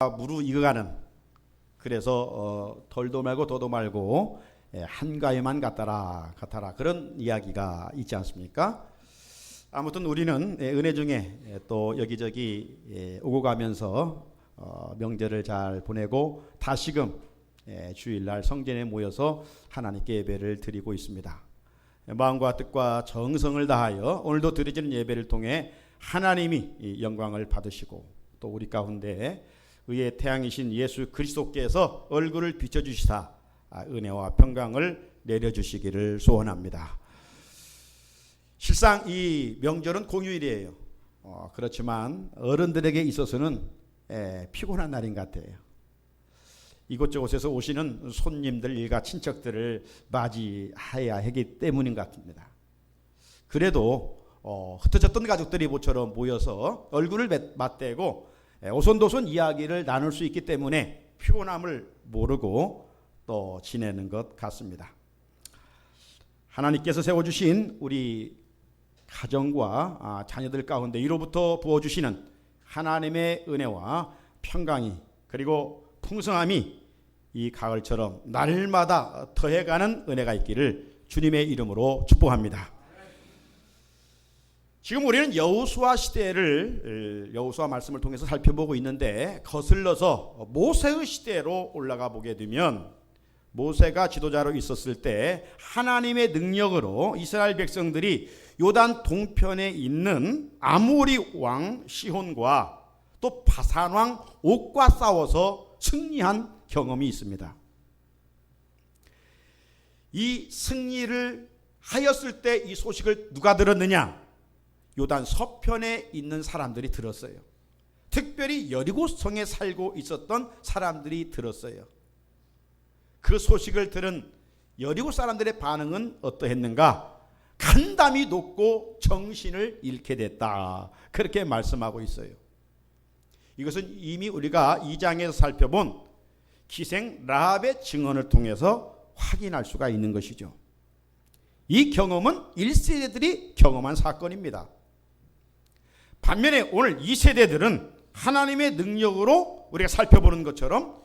무르익어가는, 그래서 덜도 말고 더도 말고 한가위만 같아라 그런 이야기가 있지 않습니까? 아무튼 우리는 은혜 중에 또 여기저기 오고 가면서 명절을 잘 보내고 다시금 주일날 성전에 모여서 하나님께 예배를 드리고 있습니다. 마음과 뜻과 정성을 다하여 오늘도 드려지는 예배를 통해 하나님이 영광을 받으시고 또 우리 가운데 의의 태양이신 예수 그리스도께서 얼굴을 비춰주시사 은혜와 평강을 내려주시기를 소원합니다. 실상 이 명절은 공휴일이에요. 그렇지만 어른들에게 있어서는 피곤한 날인 것 같아요. 이곳저곳에서 오시는 손님들, 일가 친척들을 맞이해야 하기 때문인 것 같습니다. 그래도 흩어졌던 가족들이 모처럼 모여서 얼굴을 맞대고 오손도손 이야기를 나눌 수 있기 때문에 피곤함을 모르고 또 지내는 것 같습니다. 하나님께서 세워주신 우리 가정과 자녀들 가운데 이로부터 부어주시는 하나님의 은혜와 평강이 그리고 풍성함이 이 가을처럼 날마다 더해가는 은혜가 있기를 주님의 이름으로 축복합니다. 지금 우리는 여호수아 시대를 여호수아 말씀을 통해서 살펴보고 있는데 거슬러서 모세의 시대로 올라가 보게 되면 모세가 지도자로 있었을 때 하나님의 능력으로 이스라엘 백성들이 요단 동편에 있는 아모리 왕 시혼과 또 바산 왕 옥과 싸워서 승리한 경험이 있습니다. 이 승리를 하였을 때 이 소식을 누가 들었느냐? 요단 서편에 있는 사람들이 들었어요. 특별히 여리고성에 살고 있었던 사람들이 들었어요. 그 소식을 들은 여리고 사람들의 반응은 어떠했는가? 간담이 높고 정신을 잃게 됐다. 그렇게 말씀하고 있어요. 이것은 이미 우리가 2장에서 살펴본 기생 라합의 증언을 통해서 확인할 수가 있는 것이죠. 이 경험은 1세대들이 경험한 사건입니다. 반면에 오늘 2세대들은 하나님의 능력으로 우리가 살펴보는 것처럼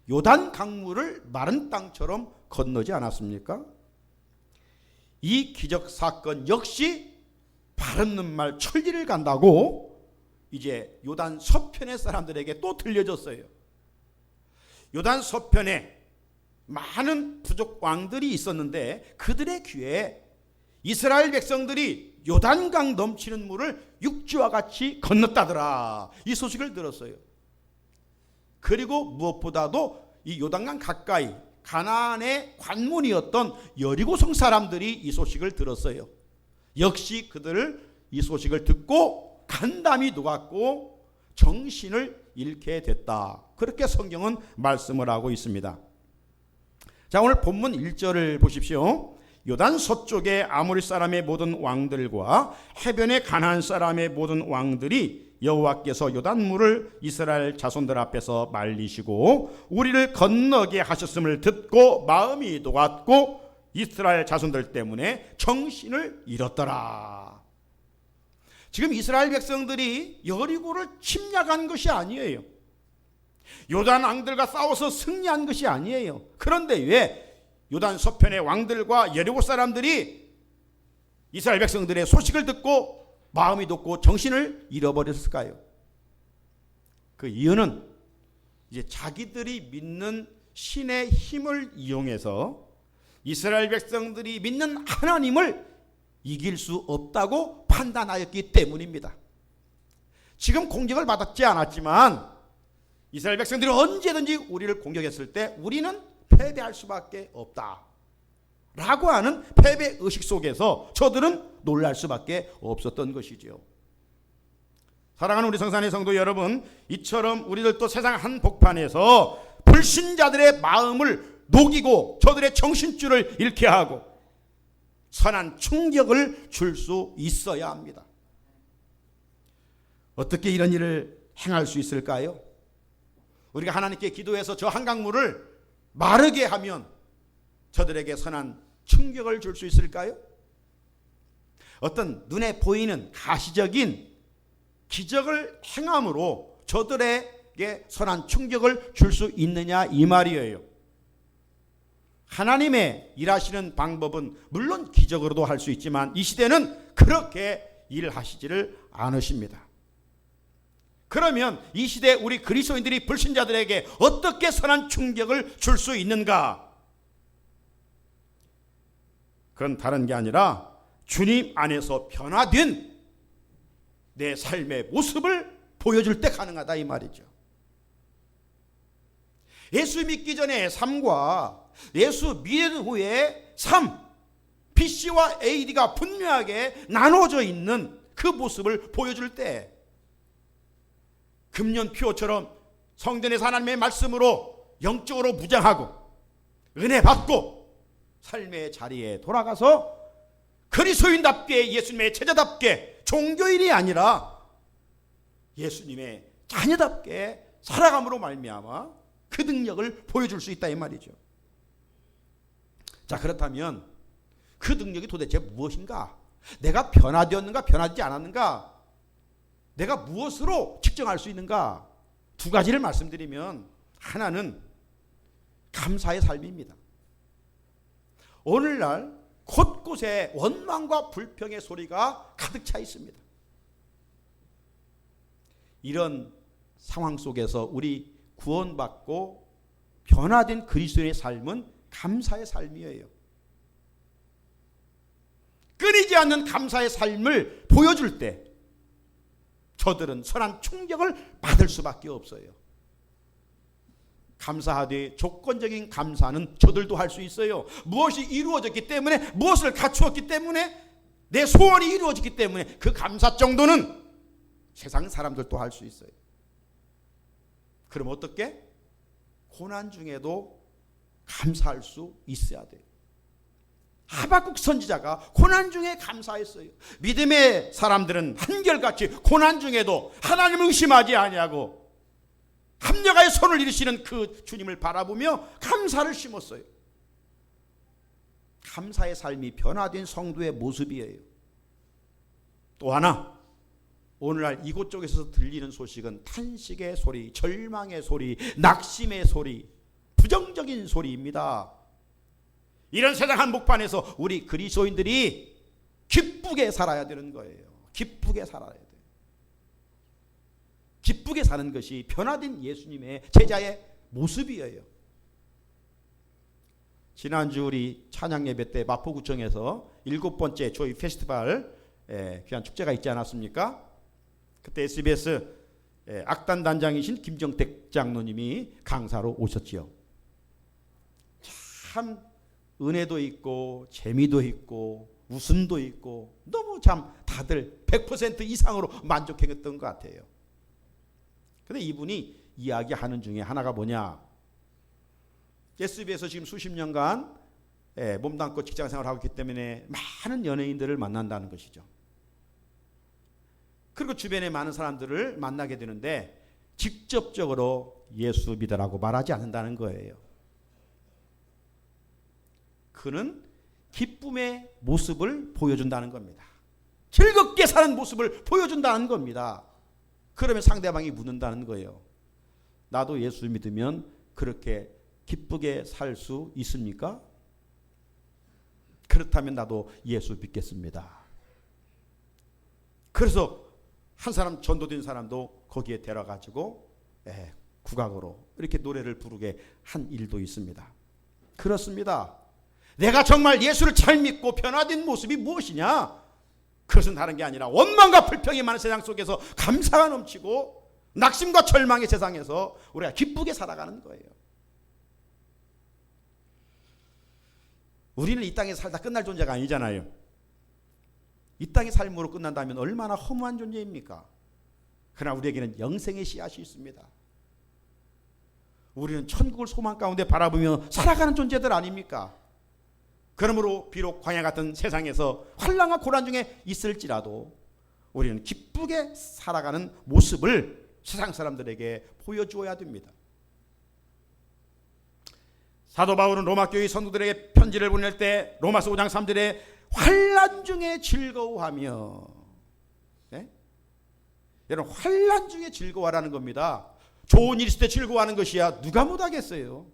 요단 강물을 마른 땅처럼 건너지 않았습니까? 이 기적 사건 역시 바른 말 천리를 간다고 이제 요단 서편의 사람들에게 또 들려졌어요. 요단 서편에 많은 부족 왕들이 있었는데 그들의 귀에 이스라엘 백성들이 요단강 넘치는 물을 육지와 같이 건넜다더라. 이 소식을 들었어요. 그리고 무엇보다도 이 요단강 가까이 가나안의 관문이었던 여리고성 사람들이 이 소식을 들었어요. 역시 그들을 이 소식을 듣고 간담이 녹았고 정신을 잃게 됐다. 그렇게 성경은 말씀을 하고 있습니다. 자, 오늘 본문 1절을 보십시오. 요단 서쪽의 아모리 사람의 모든 왕들과 해변의 가나안 사람의 모든 왕들이 여호와께서 요단물을 이스라엘 자손들 앞에서 말리시고 우리를 건너게 하셨음을 듣고 마음이 녹았고 이스라엘 자손들 때문에 정신을 잃었더라. 지금 이스라엘 백성들이 여리고를 침략한 것이 아니에요. 요단 왕들과 싸워서 승리한 것이 아니에요. 그런데 왜 요단 서편의 왕들과 여리고 사람들이 이스라엘 백성들의 소식을 듣고 마음이 높고 정신을 잃어버렸을까요? 그 이유는 이제 자기들이 믿는 신의 힘을 이용해서 이스라엘 백성들이 믿는 하나님을 이길 수 없다고 판단하였기 때문입니다. 지금 공격을 받지 않았지만 이스라엘 백성들이 언제든지 우리를 공격했을 때 우리는 패배할 수밖에 없다 라고 하는 패배의식 속에서 저들은 놀랄 수밖에 없었던 것이죠. 사랑하는 우리 성산의 성도 여러분, 이처럼 우리들도 세상 한복판에서 불신자들의 마음을 녹이고 저들의 정신줄을 잃게 하고 선한 충격을 줄 수 있어야 합니다. 어떻게 이런 일을 행할 수 있을까요? 우리가 하나님께 기도해서 저 한강물을 마르게 하면 저들에게 선한 충격을 줄 수 있을까요? 어떤 눈에 보이는 가시적인 기적을 행함으로 저들에게 어떻게 선한 충격을 줄 수 있느냐 이 말이에요. 하나님의 일하시는 방법은 물론 기적으로도 할 수 있지만 이 시대는 그렇게 일하시지를 않으십니다. 그러면 이 시대 우리 그리스도인들이 불신자들에게 어떻게 선한 충격을 줄 수 있는가? 그건 다른 게 아니라 주님 안에서 변화된 내 삶의 모습을 보여줄 때 가능하다 이 말이죠. 예수 믿기 전의 삶과 예수 믿은 후의 삶, BC와 AD가 분명하게 나눠져 있는 그 모습을 보여줄 때 금년표처럼 성전에서 하나님의 말씀으로 영적으로 무장하고 은혜 받고 삶의 자리에 돌아가서 그리스도인답게 예수님의 제자답게 종교인이 아니라 예수님의 자녀답게 살아감으로 말미암아 그 능력을 보여줄 수 있다 이 말이죠. 자, 그렇다면 그 능력이 도대체 무엇인가? 내가 변화되었는가 변하지 않았는가? 내가 무엇으로 측정할 수 있는가? 두 가지를 말씀드리면 하나는 감사의 삶입니다. 오늘날 곳곳에 원망과 불평의 소리가 가득 차 있습니다. 이런 상황 속에서 우리 구원받고 변화된 그리스도의 삶은 감사의 삶이에요. 끊이지 않는 감사의 삶을 보여줄 때 저들은 선한 충격을 받을 수밖에 없어요. 감사하되 조건적인 감사는 저들도 할 수 있어요. 무엇이 이루어졌기 때문에, 무엇을 갖추었기 때문에, 내 소원이 이루어졌기 때문에 그 감사 정도는 세상 사람들도 할 수 있어요. 그럼 어떻게? 고난 중에도 감사할 수 있어야 돼요. 하박국 선지자가 고난 중에 감사했어요. 믿음의 사람들은 한결같이 고난 중에도 하나님을 의심하지 아니하고 합력하여 손을 이루시는 그 주님을 바라보며 감사를 심었어요. 감사의 삶이 변화된 성도의 모습이에요. 또 하나, 오늘날 이곳저곳에서 들리는 소식은 탄식의 소리, 절망의 소리, 낙심의 소리, 부정적인 소리입니다. 이런 세상 한복판에서 우리 그리스도인들이 기쁘게 살아야 되는 거예요. 기쁘게 살아야 돼요. 기쁘게 사는 것이 변화된 예수님의 제자의 모습이에요. 지난주 우리 찬양 예배 때 마포구청에서 7번째 조이 페스티벌 귀한 축제가 있지 않았습니까? 그때 SBS 악단 단장이신 김정택 장로님이 강사로 오셨지요. 참 은혜도 있고 재미도 있고 웃음도 있고 너무 참 다들 100% 이상으로 만족했던 것 같아요. 근데 이분이 이야기하는 중에 하나가 뭐냐? SBS에서 지금 수십 년간 몸담고 직장생활을 하고 있기 때문에 많은 연예인들을 만난다는 것이죠. 그리고 주변에 많은 사람들을 만나게 되는데 직접적으로 예수 믿으라고 말하지 않는다는 거예요. 그는 기쁨의 모습을 보여준다는 겁니다. 즐겁게 사는 모습을 보여준다는 겁니다. 그러면 상대방이 묻는다는 거예요. 나도 예수 믿으면 그렇게 기쁘게 살 수 있습니까? 그렇다면 나도 예수 믿겠습니다. 그래서 한 사람 전도된 사람도 거기에 데려가지고 국악으로 이렇게 노래를 부르게 한 일도 있습니다. 그렇습니다. 내가 정말 예수를 잘 믿고 변화된 모습이 무엇이냐? 그것은 다른 게 아니라 원망과 불평이 많은 세상 속에서 감사가 넘치고 낙심과 절망의 세상에서 우리가 기쁘게 살아가는 거예요. 우리는 이 땅에 살다 끝날 존재가 아니잖아요. 이 땅의 삶으로 끝난다면 얼마나 허무한 존재입니까? 그러나 우리에게는 영생의 씨앗이 있습니다. 우리는 천국을 소망 가운데 바라보며 살아가는 존재들 아닙니까? 그러므로 비록 광야 같은 세상에서 환난과 고난 중에 있을지라도 우리는 기쁘게 살아가는 모습을 세상 사람들에게 보여주어야 됩니다. 사도 바울은 로마 교회 성도들에게 편지를 보낼 때 로마서 5장 3절에 환난 중에 즐거워하며, 네? 여러분 환난 중에 즐거워하라는 겁니다. 좋은 일 있을 때 즐거워하는 것이야 누가 못하겠어요.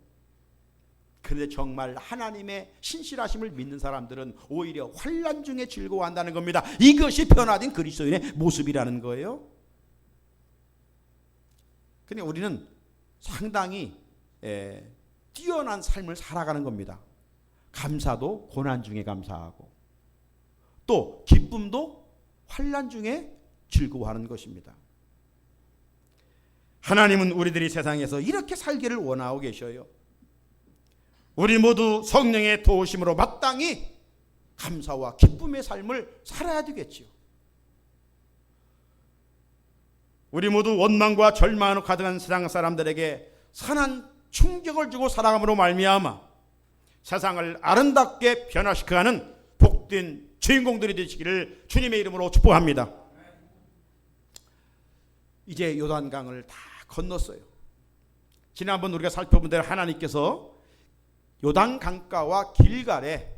그런데 정말 하나님의 신실하심을 믿는 사람들은 오히려 환난 중에 즐거워한다는 겁니다. 이것이 변화된 그리스도인의 모습이라는 거예요. 근데 우리는 상당히 뛰어난 삶을 살아가는 겁니다. 감사도 고난 중에 감사하고 또 기쁨도 환난 중에 즐거워하는 것입니다. 하나님은 우리들이 세상에서 이렇게 살기를 원하고 계셔요. 우리 모두 성령의 도우심으로 마땅히 감사와 기쁨의 삶을 살아야 되겠지요. 우리 모두 원망과 절망으로 가득한 세상 사람들에게 선한 충격을 주고 살아감으로 말미암아 세상을 아름답게 변화시켜가는 복된 주인공들이 되시기를 주님의 이름으로 축복합니다. 이제 요단강을 다 건넜어요. 지난번 우리가 살펴본 대로 하나님께서 요단강가와 길갈에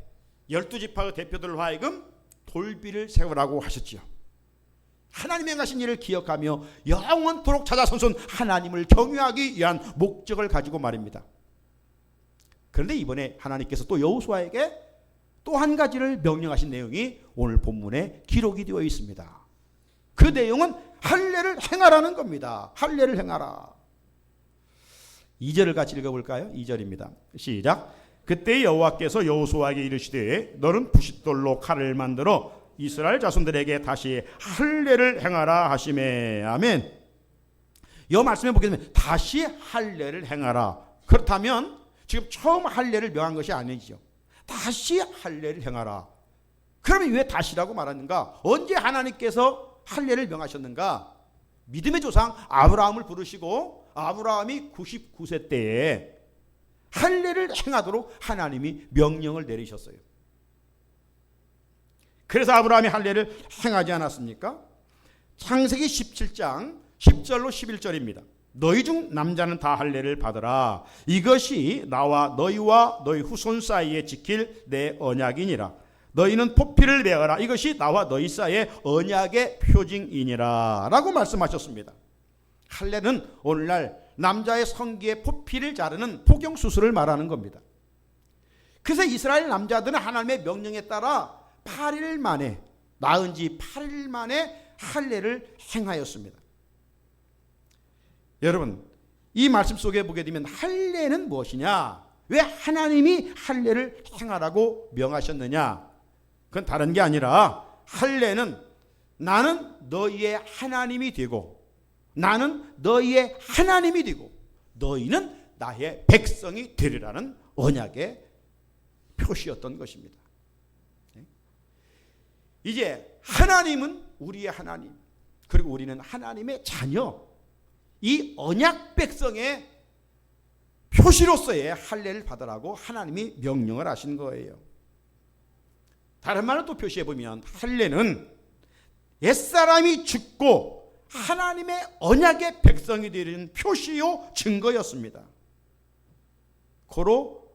12지파의 대표들을 하여금 돌비를 세우라고 하셨지요. 하나님의 행하신 일을 기억하며 영원토록 찾아선선 하나님을 경유하기 위한 목적을 가지고 말입니다. 그런데 이번에 하나님께서 또 여호수아에게 또 한 가지를 명령하신 내용이 오늘 본문에 기록이 되어 있습니다. 그 내용은 할례를 행하라는 겁니다. 할례를 행하라. 2절을 같이 읽어볼까요? 2절입니다. 시작. 그때 여호와께서 여호수아에게 이르시되 너는 부싯돌로 칼을 만들어 이스라엘 자손들에게 다시 할례를 행하라 하시매. 아멘. 이 말씀에 보게 되면 다시 할례를 행하라. 그렇다면 지금 처음 할례를 명한 것이 아니죠. 다시 할례를 행하라. 그러면 왜 다시라고 말하는가? 언제 하나님께서 할례를 명하셨는가? 믿음의 조상 아브라함을 부르시고 아브라함이 99세 때에 할례를 행하도록 하나님이 명령을 내리셨어요. 그래서 아브라함이 할례를 행하지 않았습니까? 창세기 17장 10절로 11절입니다. 너희 중 남자는 다 할례를 받으라. 이것이 나와 너희와 너희 후손 사이에 지킬 내 언약이니라. 너희는 포피를 베어라. 이것이 나와 너희 사이의 언약의 표징이니라 라고 말씀하셨습니다. 할례는 오늘날 남자의 성기에 포피를 자르는 포경수술을 말하는 겁니다. 그래서 이스라엘 남자들은 하나님의 명령에 따라 8일 만에 낳은 지 8일 만에 할례를 행하였습니다. 여러분, 이 말씀 속에 보게 되면 할례는 무엇이냐? 왜 하나님이 할례를 행하라고 명하셨느냐? 그건 다른 게 아니라 할례는 나는 너희의 하나님이 되고 나는 너희의 하나님이 되고 너희는 나의 백성이 되리라는 언약의 표시였던 것입니다. 이제 하나님은 우리의 하나님, 그리고 우리는 하나님의 자녀, 이 언약 백성의 표시로서의 할례를 받으라고 하나님이 명령을 하신 거예요. 다른 말로 또 표시해 보면 할례는 옛사람이 죽고 하나님의 언약의 백성이 되는 표시요 증거였습니다. 고로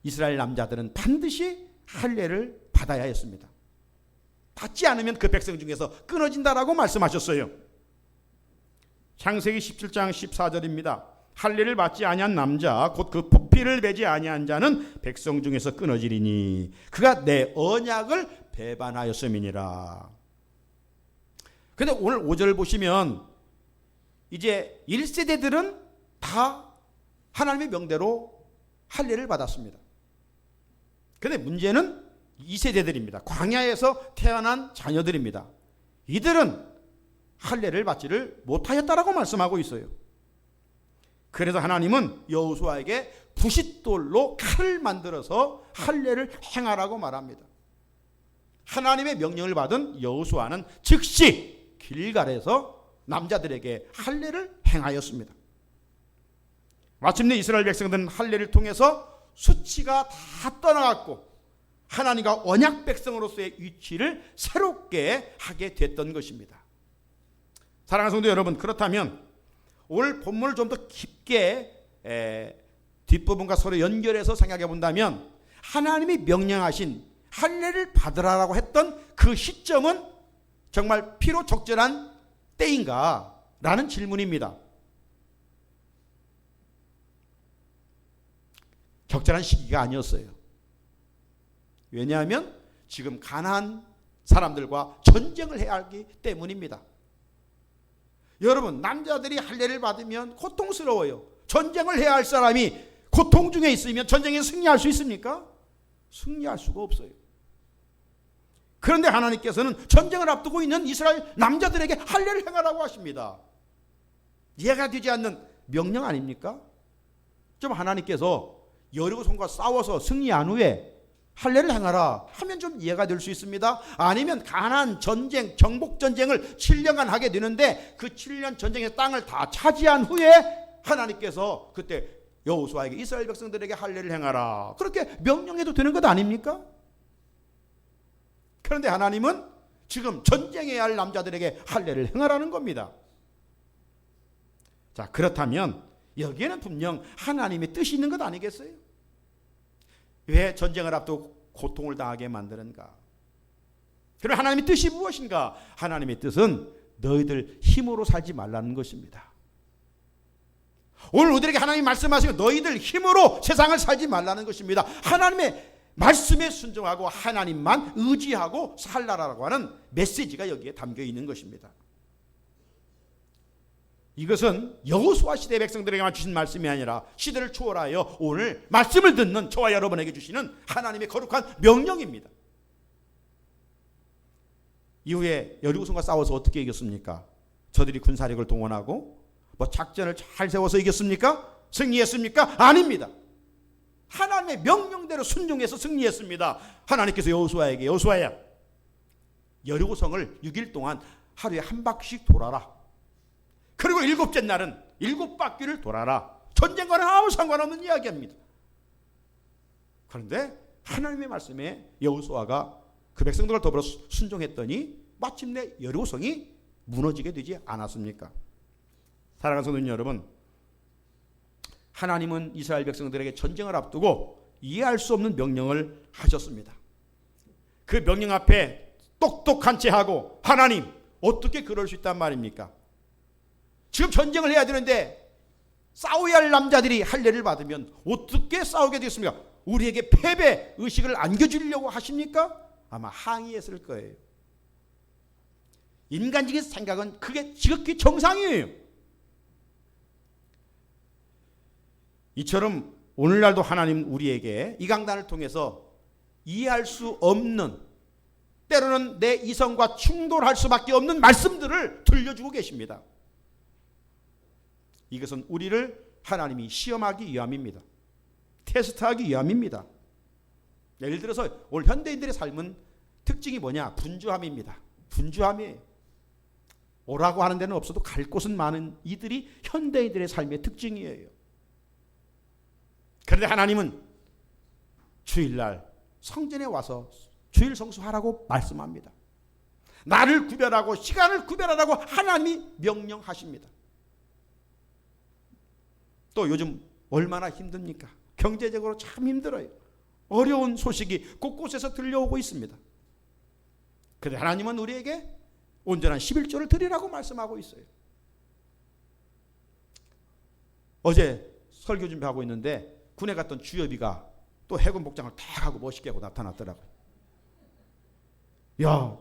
이스라엘 남자들은 반드시 할례를 받아야 했습니다. 받지 않으면 그 백성 중에서 끊어진다라고 말씀하셨어요. 창세기 17장 14절입니다. 할례를 받지 아니한 남자 곧 그 포피를 베지 아니한 자는 백성 중에서 끊어지리니 그가 내 언약을 배반하였음이니라. 근데 오늘 5절 보시면 이제 1세대들은 다 하나님의 명대로 할례를 받았습니다. 근데 문제는 2세대들입니다. 광야에서 태어난 자녀들입니다. 이들은 할례를 받지를 못하였다라고 말씀하고 있어요. 그래서 하나님은 여호수아에게 부싯돌로 칼을 만들어서 할례를 행하라고 말합니다. 하나님의 명령을 받은 여호수아는 즉시 길갈에서 남자들에게 할례를 행하였습니다. 마침내 이스라엘 백성들은 할례를 통해서 수치가 다 떠나갔고 하나님과 언약 백성으로서의 위치를 새롭게 하게 됐던 것입니다. 사랑하는 성도 여러분, 그렇다면 오늘 본문을 좀 더 깊게 뒷부분과 서로 연결해서 생각해 본다면 하나님이 명령하신 할례를 받으라고 했던 그 시점은 정말 필요 적절한 때인가? 라는 질문입니다. 적절한 시기가 아니었어요. 왜냐하면 지금 가나안 사람들과 전쟁을 해야 하기 때문입니다. 여러분, 남자들이 할례를 받으면 고통스러워요. 전쟁을 해야 할 사람이 고통 중에 있으면 전쟁에 승리할 수 있습니까? 승리할 수가 없어요. 그런데 하나님께서는 전쟁을 앞두고 있는 이스라엘 남자들에게 할례를 행하라고 하십니다. 이해가 되지 않는 명령 아닙니까? 좀 하나님께서 여리고성과 싸워서 승리한 후에 할례를 행하라 하면 좀 이해가 될 수 있습니다. 아니면 가나안 전쟁, 정복 전쟁을 7년간 하게 되는데 그 7년 전쟁의 땅을 다 차지한 후에 하나님께서 그때 여호수아에게 이스라엘 백성들에게 할례를 행하라 그렇게 명령해도 되는 것 아닙니까? 그런데 하나님은 지금 전쟁해야 할 남자들에게 할례를 행하라는 겁니다. 자, 그렇다면 여기에는 분명 하나님의 뜻이 있는 것 아니겠어요? 왜 전쟁을 앞두고 고통을 당하게 만드는가? 그럼 하나님의 뜻이 무엇인가? 하나님의 뜻은 너희들 힘으로 살지 말라는 것입니다. 오늘 우리에게 하나님이 말씀하시고 너희들 힘으로 세상을 살지 말라는 것입니다. 하나님의 말씀에 순종하고 하나님만 의지하고 살라라고 하는 메시지가 여기에 담겨 있는 것입니다. 이것은 여호수아 시대 백성들에게만 주신 말씀이 아니라 시대를 초월하여 오늘 말씀을 듣는 저와 여러분에게 주시는 하나님의 거룩한 명령입니다. 이후에 여리고성과 싸워서 어떻게 이겼습니까? 저들이 군사력을 동원하고 작전을 잘 세워서 이겼습니까? 승리했습니까? 아닙니다. 하나님의 명령대로 순종해서 승리했습니다. 하나님께서 여호수아에게 여호수아야 여리고성을 6일 동안 하루에 한 바퀴씩 돌아라. 그리고 7째 날은 7바퀴를 돌아라. 전쟁과는 아무 상관없는 이야기입니다. 그런데 하나님의 말씀에 여호수아가 그 백성들과 더불어 순종했더니 마침내 여리고성이 무너지게 되지 않았습니까? 사랑하는 성도 여러분, 하나님은 이스라엘 백성들에게 전쟁을 앞두고 이해할 수 없는 명령을 하셨습니다. 그 명령 앞에 똑똑한 채 하고 하나님 어떻게 그럴 수 있단 말입니까? 지금 전쟁을 해야 되는데 싸워야 할 남자들이 할례를 받으면 어떻게 싸우게 되겠습니까? 우리에게 패배 의식을 안겨주려고 하십니까? 아마 항의했을 거예요. 인간적인 생각은 그게 지극히 정상이에요. 이처럼 오늘날도 하나님 우리에게 이 강단을 통해서 이해할 수 없는, 때로는 내 이성과 충돌할 수밖에 없는 말씀들을 들려주고 계십니다. 이것은 우리를 하나님이 시험하기 위함입니다. 테스트하기 위함입니다. 예를 들어서 오늘 현대인들의 삶은 특징이 뭐냐? 분주함입니다. 분주함이에요. 오라고 하는 데는 없어도 갈 곳은 많은 이들이 현대인들의 삶의 특징이에요. 그런데 하나님은 주일날 성전에 와서 주일 성수하라고 말씀합니다. 날을 구별하고 시간을 구별하라고 하나님이 명령하십니다. 또 요즘 얼마나 힘듭니까? 경제적으로 참 힘들어요. 어려운 소식이 곳곳에서 들려오고 있습니다. 그런데 하나님은 우리에게 온전한 11조를 드리라고 말씀하고 있어요. 어제 설교 준비하고 있는데 군에 갔던 주여비가 또 해군 복장을 딱 하고 멋있게 하고 나타났더라고요. 야,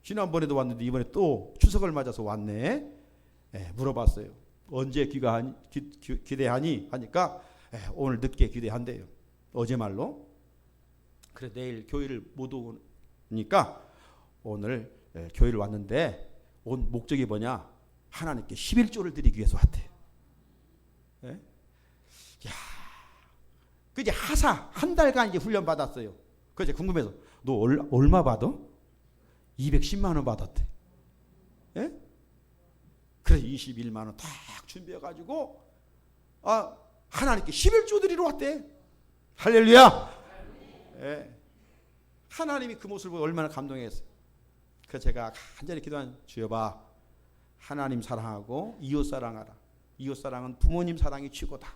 지난번에도 왔는데 이번에 또 추석을 맞아서 왔네. 물어봤어요. 언제 기대하니? 하니까 오늘 늦게 기대한대요. 어제 말로. 그래 내일 교회를 못 오니까 오늘 교회를 왔는데 온 목적이 뭐냐? 하나님께 11조를 드리기 위해서 왔대요. 야, 그 이제 하사 한 달간 이제 훈련 받았어요. 그래서 궁금해서 너 얼마 받아? 210만 원 받았대. 예? 그래서 21만 원 딱 준비해가지고 하나님께 11조 드리러 왔대. 할렐루야. 예. 하나님이 그 모습을 보고 얼마나 감동했어요. 그래서 제가 간절히 기도한 주여봐, 하나님 사랑하고 이웃 사랑하라. 이웃 사랑은 부모님 사랑이 최고다.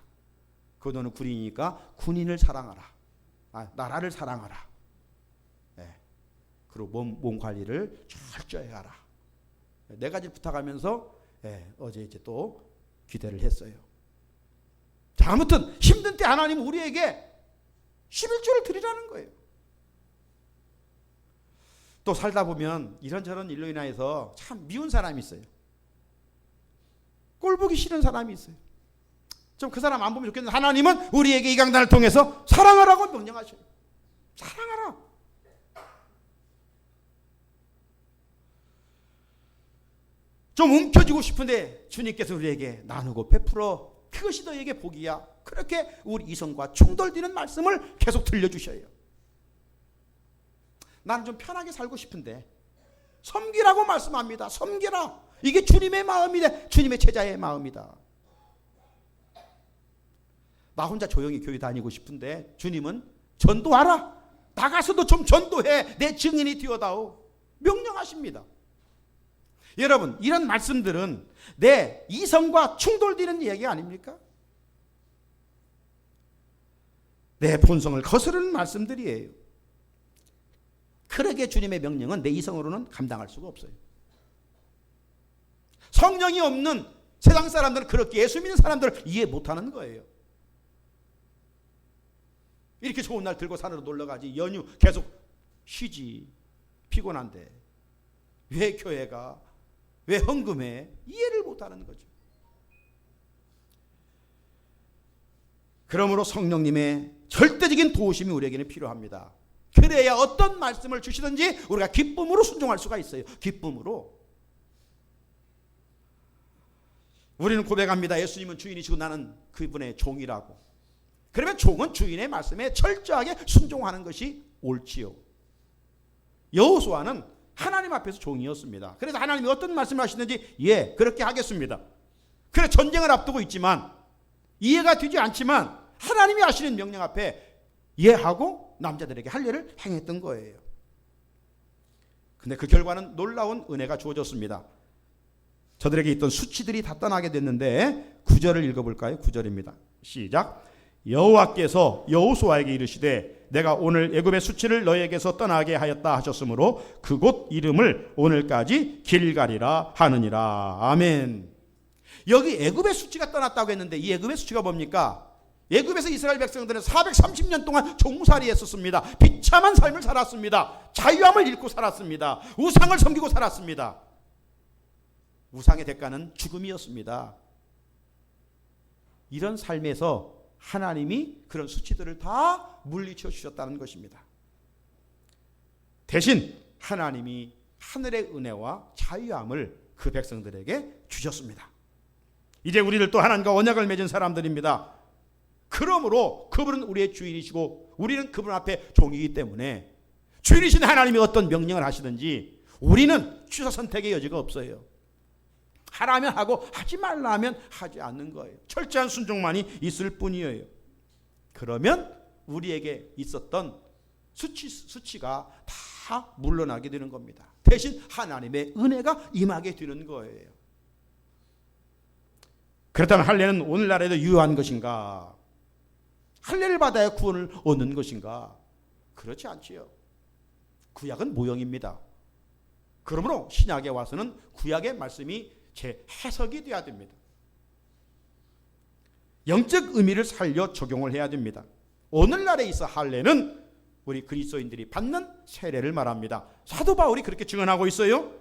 그 너는 군인이니까 군인을 사랑하라. 나라를 사랑하라. 예. 그리고 몸 관리를 철저히 하라. 네 가지 부탁하면서 어제 이제 또 기대를 했어요. 자, 아무튼 힘든 때 하나님 우리에게 11조를 드리라는 거예요. 또 살다 보면 이런저런 일로 인하여서 참 미운 사람이 있어요. 꼴 보기 싫은 사람이 있어요. 좀 그 사람 안 보면 좋겠는데 하나님은 우리에게 이 강단을 통해서 사랑하라고 명령하셔요. 사랑하라. 좀 움켜쥐고 싶은데 주님께서 우리에게 나누고 베풀어 그것이 너에게 복이야. 그렇게 우리 이성과 충돌되는 말씀을 계속 들려주셔요. 나는 좀 편하게 살고 싶은데 섬기라고 말씀합니다. 섬기라. 이게 주님의 마음이다. 주님의 제자의 마음이다. 나 혼자 조용히 교회 다니고 싶은데 주님은 전도하라. 나가서도 좀 전도해. 내 증인이 되어다오. 명령하십니다. 여러분, 이런 말씀들은 내 이성과 충돌되는 이야기 아닙니까? 내 본성을 거스르는 말씀들이에요. 그러게 주님의 명령은 내 이성으로는 감당할 수가 없어요. 성령이 없는 세상 사람들은 그렇게 예수 믿는 사람들을 이해 못하는 거예요. 이렇게 좋은 날 들고 산으로 놀러가지 연휴 계속 쉬지. 피곤한데 왜 교회가 왜 헌금해? 이해를 못하는 거죠. 그러므로 성령님의 절대적인 도우심이 우리에게는 필요합니다. 그래야 어떤 말씀을 주시든지 우리가 기쁨으로 순종할 수가 있어요. 기쁨으로. 우리는 고백합니다. 예수님은 주인이시고 나는 그분의 종이라고. 그러면 종은 주인의 말씀에 철저하게 순종하는 것이 옳지요. 여호수아는 하나님 앞에서 종이었습니다. 그래서 하나님이 어떤 말씀을 하시는지 예, 그렇게 하겠습니다. 그래 전쟁을 앞두고 있지만 이해가 되지 않지만 하나님이 하시는 명령 앞에 예하고 남자들에게 할 일을 행했던 거예요. 근데 그 결과는 놀라운 은혜가 주어졌습니다. 저들에게 있던 수치들이 다 떠나게 됐는데 9절을 읽어볼까요? 9절입니다. 시작. 여호와께서 여호수아에게 이르시되 내가 오늘 애굽의 수치를 너에게서 떠나게 하였다 하셨으므로 그곳 이름을 오늘까지 길갈이라 하느니라. 아멘. 여기 애굽의 수치가 떠났다고 했는데 이 애굽의 수치가 뭡니까? 애굽에서 이스라엘 백성들은 430년 동안 종살이 했었습니다. 비참한 삶을 살았습니다. 자유함을 잃고 살았습니다. 우상을 섬기고 살았습니다. 우상의 대가는 죽음이었습니다. 이런 삶에서 하나님이 그런 수치들을 다 물리쳐 주셨다는 것입니다. 대신 하나님이 하늘의 은혜와 자유함을 그 백성들에게 주셨습니다. 이제 우리를 또 하나님과 언약을 맺은 사람들입니다. 그러므로 그분은 우리의 주인이시고 우리는 그분 앞에 종이기 때문에 주인이신 하나님이 어떤 명령을 하시든지 우리는 취사 선택의 여지가 없어요. 하라면 하고 하지 말라면 하지 않는 거예요. 철저한 순종만이 있을 뿐이에요. 그러면 우리에게 있었던 수치가 다 물러나게 되는 겁니다. 대신 하나님의 은혜가 임하게 되는 거예요. 그렇다면 할례는 오늘날에도 유효한 것인가? 할례를 받아야 구원을 얻는 것인가? 그렇지 않지요. 구약은 모형입니다. 그러므로 신약에 와서는 구약의 말씀이 재해석이 돼야 됩니다. 영적 의미를 살려 적용을 해야 됩니다. 오늘날에 있어 할례는 우리 그리스도인들이 받는 세례를 말합니다. 사도 바울이 그렇게 증언하고 있어요.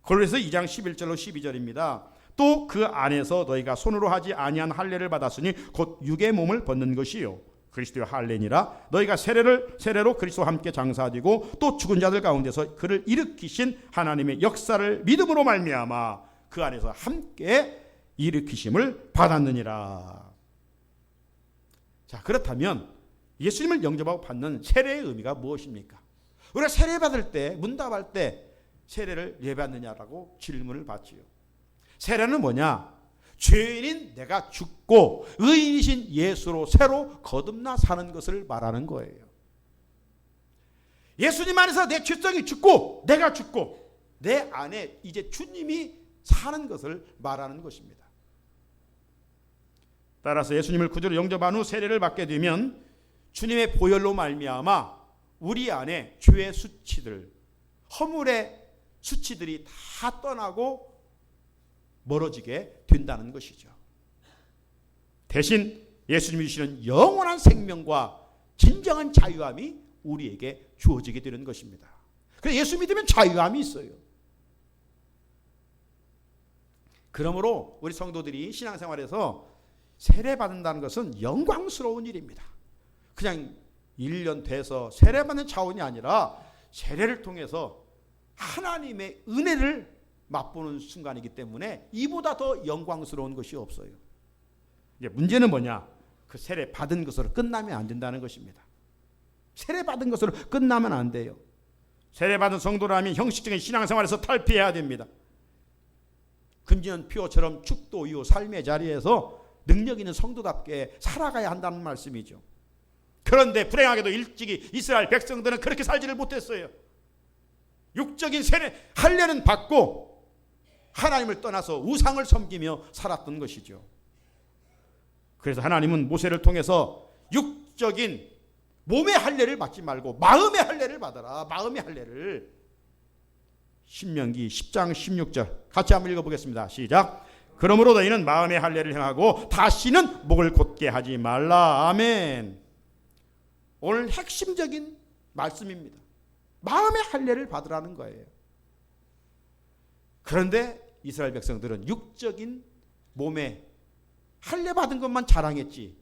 골로새서 2장 11절로 12절입니다. 또 그 안에서 너희가 손으로 하지 아니한 할례를 받았으니 곧 육의 몸을 벗는 것이요 그리스도의 할례니라. 너희가 세례로 그리스도와 함께 장사되고 또 죽은 자들 가운데서 그를 일으키신 하나님의 역사를 믿음으로 말미암아 그 안에서 함께 일으키심을 받았느니라. 자, 그렇다면 예수님을 영접하고 받는 세례의 의미가 무엇입니까? 우리가 세례 받을 때, 문답할 때 세례를 왜 받느냐라고 질문을 받지요. 세례는 뭐냐? 죄인인 내가 죽고 의인이신 예수로 새로 거듭나 사는 것을 말하는 거예요. 예수님 안에서 내 죄성이 죽고 내가 죽고 내 안에 이제 주님이 사는 것을 말하는 것입니다. 따라서 예수님을 구주로 영접한 후 세례를 받게 되면 주님의 보혈로 말미암아 우리 안에 죄의 수치들, 허물의 수치들이 다 떠나고 멀어지게 된다는 것이죠. 대신 예수님이 주시는 영원한 생명과 진정한 자유함이 우리에게 주어지게 되는 것입니다. 그래서 예수 믿으면 자유함이 있어요. 그러므로 우리 성도들이 신앙생활에서 세례받는다는 것은 영광스러운 일입니다. 그냥 1년 돼서 세례받는 차원이 아니라 세례를 통해서 하나님의 은혜를 맛보는 순간이기 때문에 이보다 더 영광스러운 것이 없어요. 이제 문제는 뭐냐? 그 세례 받은 것으로 끝나면 안 된다는 것입니다. 세례 받은 것으로 끝나면 안 돼요. 세례 받은 성도라면 형식적인 신앙생활에서 탈피해야 됩니다. 금지연 피오처럼 축도 이후 삶의 자리에서 능력 있는 성도답게 살아가야 한다는 말씀이죠. 그런데 불행하게도 일찍이 이스라엘 백성들은 그렇게 살지를 못했어요. 육적인 세례 할례는 받고 하나님을 떠나서 우상을 섬기며 살았던 것이죠. 그래서 하나님은 모세를 통해서 육적인 몸의 할례를 받지 말고 마음의 할례를 받아라. 마음의 할례를. 신명기 10장 16절 같이 한번 읽어보겠습니다. 시작. 그러므로 너희는 마음의 할례를 행하고 다시는 목을 곧게 하지 말라. 아멘. 오늘 핵심적인 말씀입니다. 마음의 할례를 받으라는 거예요. 그런데 이스라엘 백성들은 육적인 몸에 할례 받은 것만 자랑했지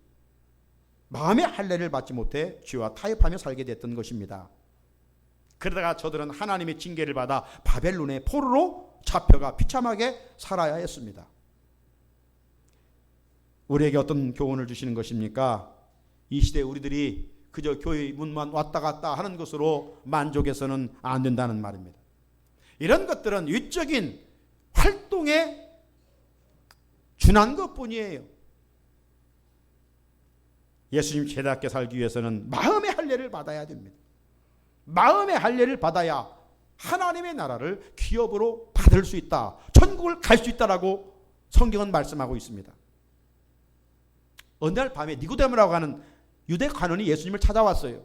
마음의 할례를 받지 못해 죄와 타협하며 살게 됐던 것입니다. 그러다가 저들은 하나님의 징계를 받아 바벨론의 포로로 잡혀가 비참하게 살아야 했습니다. 우리에게 어떤 교훈을 주시는 것입니까? 이 시대에 우리들이 그저 교회 문만 왔다 갔다 하는 것으로 만족해서는 안 된다는 말입니다. 이런 것들은 위적인 활동에 준한 것뿐이에요. 예수님 제자답게 살기 위해서는 마음의 할례를 받아야 됩니다. 마음의 할례를 받아야 하나님의 나라를 기업으로 받을 수 있다. 천국을 갈 수 있다라고 성경은 말씀하고 있습니다. 어느 날 밤에 니고데모라고 하는 유대 관원이 예수님을 찾아왔어요.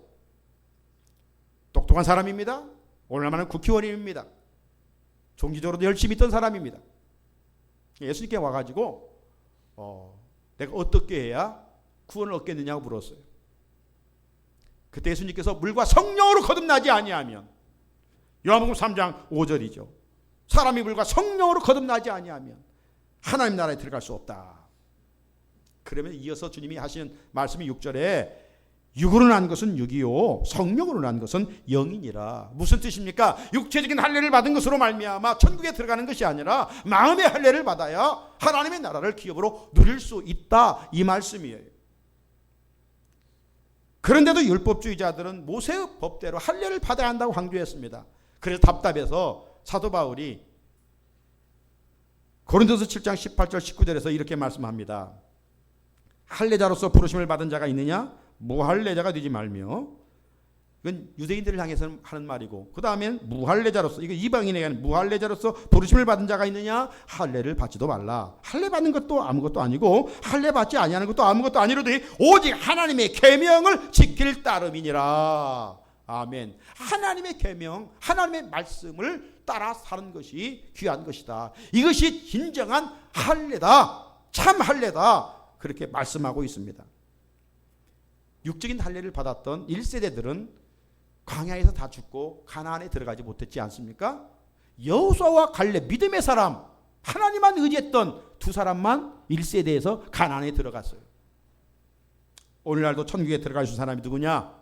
똑똑한 사람입니다. 오늘날만은 국회의원입니다. 종교적으로도 열심히 있던 사람입니다. 예수님께 와가지고 내가 어떻게 해야 구원을 얻겠느냐고 물었어요. 그때 예수님께서 물과 성령으로 거듭나지 아니하면, 요한복음 3장 5절이죠. 사람이 물과 성령으로 거듭나지 아니하면 하나님 나라에 들어갈 수 없다. 그러면 이어서 주님이 하시는 말씀이 6절에 육으로 난 것은 육이요 성령으로 난 것은 영이니라. 무슨 뜻입니까? 육체적인 할례를 받은 것으로 말미암아 천국에 들어가는 것이 아니라 마음의 할례를 받아야 하나님의 나라를 기업으로 누릴 수 있다, 이 말씀이에요. 그런데도 율법주의자들은 모세의 법대로 할례를 받아야 한다고 강조했습니다. 그래서 답답해서 사도 바울이 고린도서 7장 18절 19절에서 이렇게 말씀합니다. 할례자로서 부르심을 받은 자가 있느냐? 무할례자가 되지 말며. 이건 유대인들을 향해서 하는 말이고, 그 다음엔 무할례자로서, 이거 이방인에게 하는 무할례자로서 부르심을 받은 자가 있느냐? 할례를 받지도 말라. 할례 받는 것도 아무것도 아니고 할례 받지 아니하는 것도 아무것도 아니로되 오직 하나님의 계명을 지킬 따름이니라. 아멘. 하나님의 계명, 하나님의 말씀을 따라 사는 것이 귀한 것이다. 이것이 진정한 할례다. 참 할례다. 그렇게 말씀하고 있습니다. 육적인 할례를 받았던 1세대들은 광야에서 다 죽고 가나안에 들어가지 못했지 않습니까? 여호수아와 갈렙, 믿음의 사람, 하나님만 의지했던 두 사람만 1세대에서 가나안에 들어갔어요. 오늘날도 천국에 들어갈 수 있는 사람이 누구냐?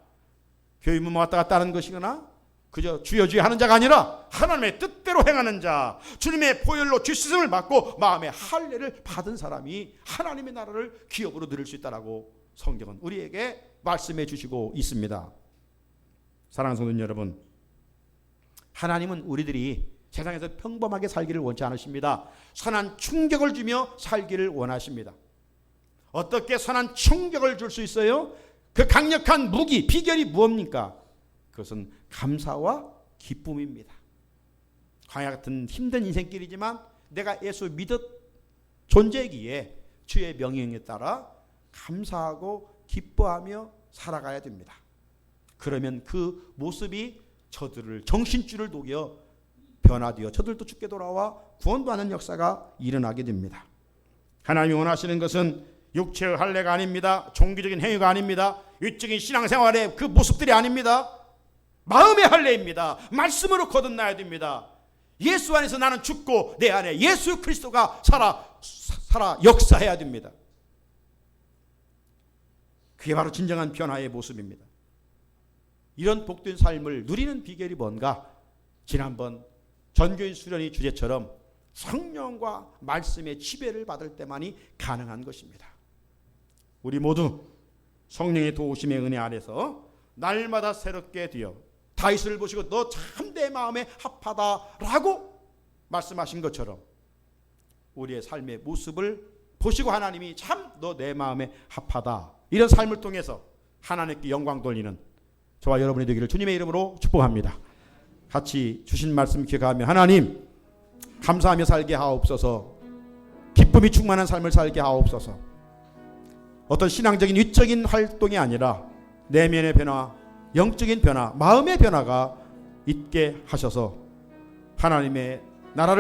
교회문 왔다 갔다 하는 것이거나 그저 주여 주여 하는 자가 아니라 하나님의 뜻대로 행하는 자, 주님의 보혈로 죄씻음을 받고 마음의 할례를 받은 사람이 하나님의 나라를 기업으로 누릴 수 있다라고 성경은 우리에게 말씀해 주시고 있습니다. 사랑하는 성도 여러분, 하나님은 우리들이 세상에서 평범하게 살기를 원치 않으십니다. 선한 충격을 주며 살기를 원하십니다. 어떻게 선한 충격을 줄 수 있어요? 그 강력한 무기, 비결이 무엇입니까? 그것은 감사와 기쁨입니다. 광야 같은 힘든 인생길이지만 내가 예수 믿었 존재이기에 주의 명령에 따라 감사하고 기뻐하며 살아가야 됩니다. 그러면 그 모습이 저들을 정신줄을 녹여 변화되어 저들도 죽게 돌아와 구원받는 역사가 일어나게 됩니다. 하나님이 원하시는 것은 육체의 할례가 아닙니다. 종교적인 행위가 아닙니다. 위적인 신앙생활의 그 모습들이 아닙니다. 마음의 할례입니다. 말씀으로 거듭나야 됩니다. 예수 안에서 나는 죽고 내 안에 예수 그리스도가 살아 역사해야 됩니다. 그게 바로 진정한 변화의 모습입니다. 이런 복된 삶을 누리는 비결이 뭔가? 지난번 전교인 수련의 주제처럼 성령과 말씀의 지배를 받을 때만이 가능한 것입니다. 우리 모두 성령의 도우심의 은혜 안에서 날마다 새롭게 되어 다윗을 보시고 너 참 내 마음에 합하다라고 말씀하신 것처럼 우리의 삶의 모습을 보시고 하나님이 참 너 내 마음에 합하다, 이런 삶을 통해서 하나님께 영광 돌리는 저와 여러분이 되기를 주님의 이름으로 축복합니다. 같이 주신 말씀 기억하며 하나님 감사하며 살게 하옵소서. 기쁨이 충만한 삶을 살게 하옵소서. 어떤 신앙적인 위적인 활동이 아니라 내면의 변화, 영적인 변화, 마음의 변화가 있게 하셔서 하나님의 나라를